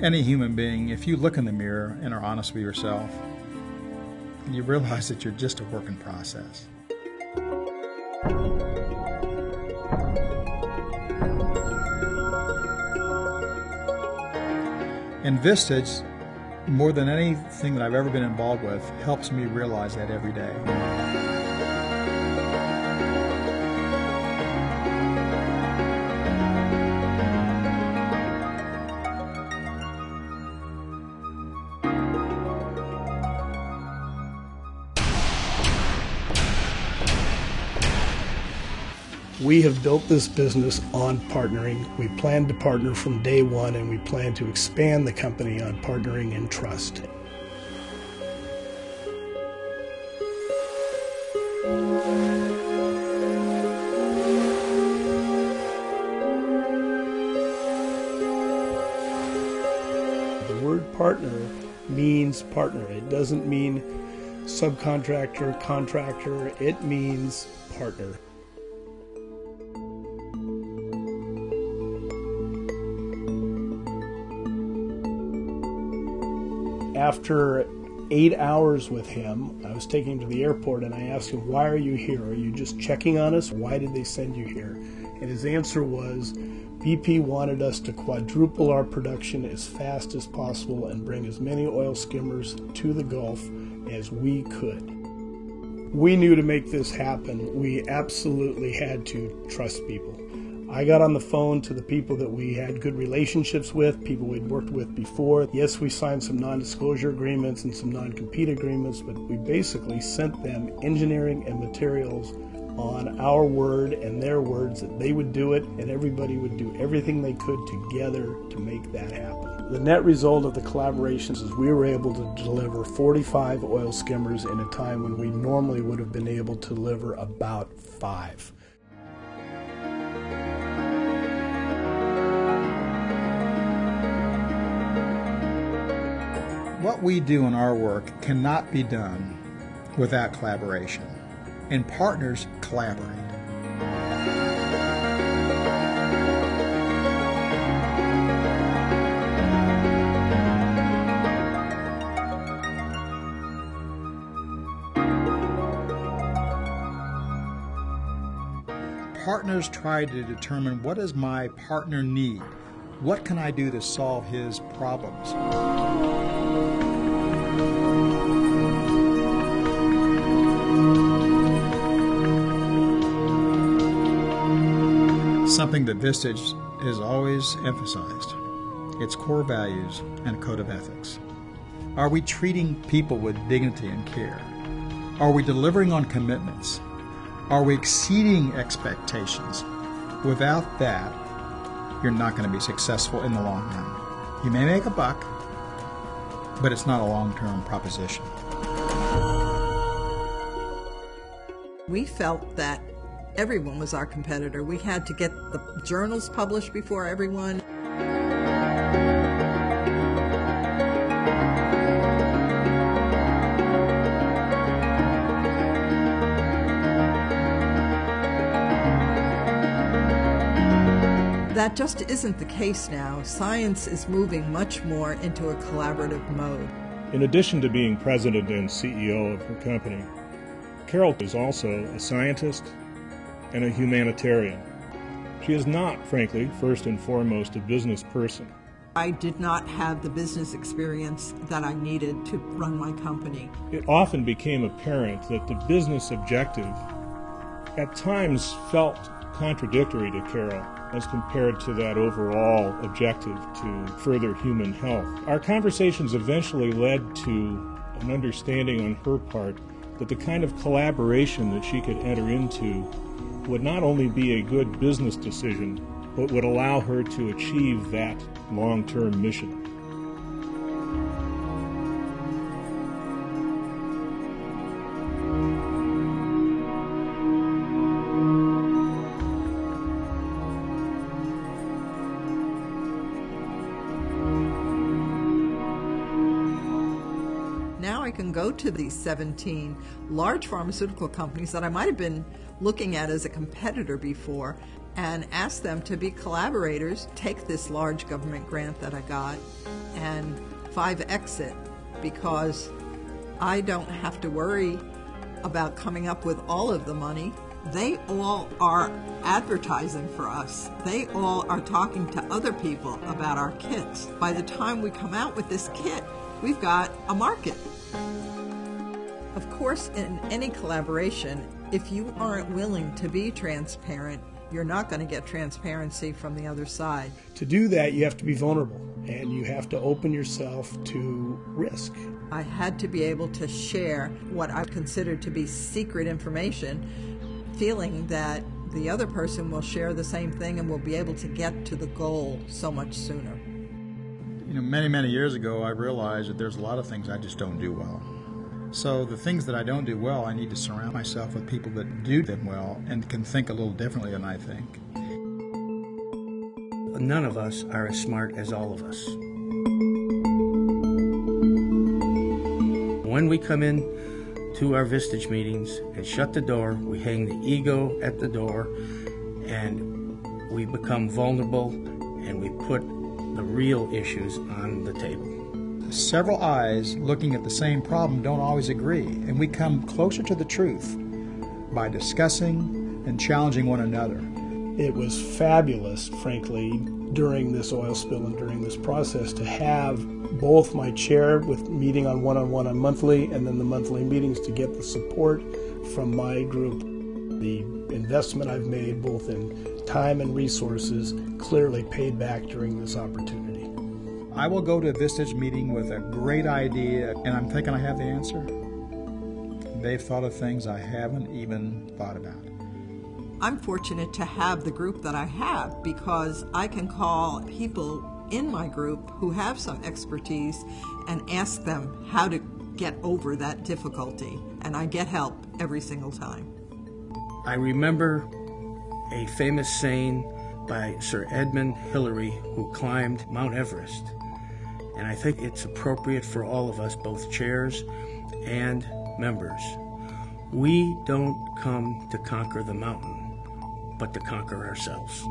Any human being, if you look in the mirror and are honest with yourself, you realize that you're just a work in process. And Vistage, more than anything that I've ever been involved with, helps me realize that every day. We have built this business on partnering. We plan to partner from day one, and we plan to expand the company on partnering and trust. The word partner means partner. It doesn't mean subcontractor, contractor. It means partner. After 8 hours with him, I was taking him to the airport and I asked him, "Why are you here? Are you just checking on us? Why did they send you here?" And his answer was, BP wanted us to quadruple our production as fast as possible and bring as many oil skimmers to the Gulf as we could. We knew to make this happen, we absolutely had to trust people. I got on the phone to the people that we had good relationships with, people we'd worked with before. Yes, we signed some non-disclosure agreements and some non-compete agreements, but we basically sent them engineering and materials on our word and their words that they would do it, and everybody would do everything they could together to make that happen. The net result of the collaborations is we were able to deliver 45 oil skimmers in a time when we normally would have been able to deliver about 5. What we do in our work cannot be done without collaboration, and partners collaborate. Partners try to determine, what does my partner need? What can I do to solve his problems? Something that Vistage has always emphasized, its core values and a code of ethics. Are we treating people with dignity and care? Are we delivering on commitments? Are we exceeding expectations? Without that, you're not going to be successful in the long run. You may make a buck, but it's not a long-term proposition. We felt that everyone was our competitor. We had to get the journals published before everyone. That just isn't the case now. Science is moving much more into a collaborative mode. In addition to being president and CEO of her company, Carol is also a scientist and a humanitarian. She is not, frankly, first and foremost a business person. I did not have the business experience that I needed to run my company. It often became apparent that the business objective at times felt contradictory to Carol as compared to that overall objective to further human health. Our conversations eventually led to an understanding on her part that the kind of collaboration that she could enter into would not only be a good business decision, but would allow her to achieve that long-term mission. Now I can go to these 17 large pharmaceutical companies that I might have been looking at as a competitor before and ask them to be collaborators, take this large government grant that I got and 5X it, because I don't have to worry about coming up with all of the money. They all are advertising for us. They all are talking to other people about our kits. By the time we come out with this kit, we've got a market. Of course, in any collaboration, if you aren't willing to be transparent, you're not going to get transparency from the other side. To do that, you have to be vulnerable, and you have to open yourself to risk. I had to be able to share what I considered to be secret information, feeling that the other person will share the same thing and will be able to get to the goal so much sooner. Many, many years ago, I realized that there's a lot of things I just don't do well. So the things that I don't do well, I need to surround myself with people that do them well and can think a little differently than I think. None of us are as smart as all of us. When we come in to our Vistage meetings and shut the door, we hang the ego at the door, and we become vulnerable, and we put the real issues on the table. Several eyes looking at the same problem don't always agree, and we come closer to the truth by discussing and challenging one another. It was fabulous, frankly, during this oil spill and during this process to have both my chair with meeting on one-on-one on monthly, and then the monthly meetings to get the support from my group. The investment I've made both in time and resources clearly paid back during this opportunity. I will go to a Vistage meeting with a great idea, and I'm thinking I have the answer. They've thought of things I haven't even thought about. I'm fortunate to have the group that I have, because I can call people in my group who have some expertise and ask them how to get over that difficulty, and I get help every single time. I remember a famous saying by Sir Edmund Hillary, who climbed Mount Everest. And I think it's appropriate for all of us, both chairs and members. We don't come to conquer the mountain, but to conquer ourselves.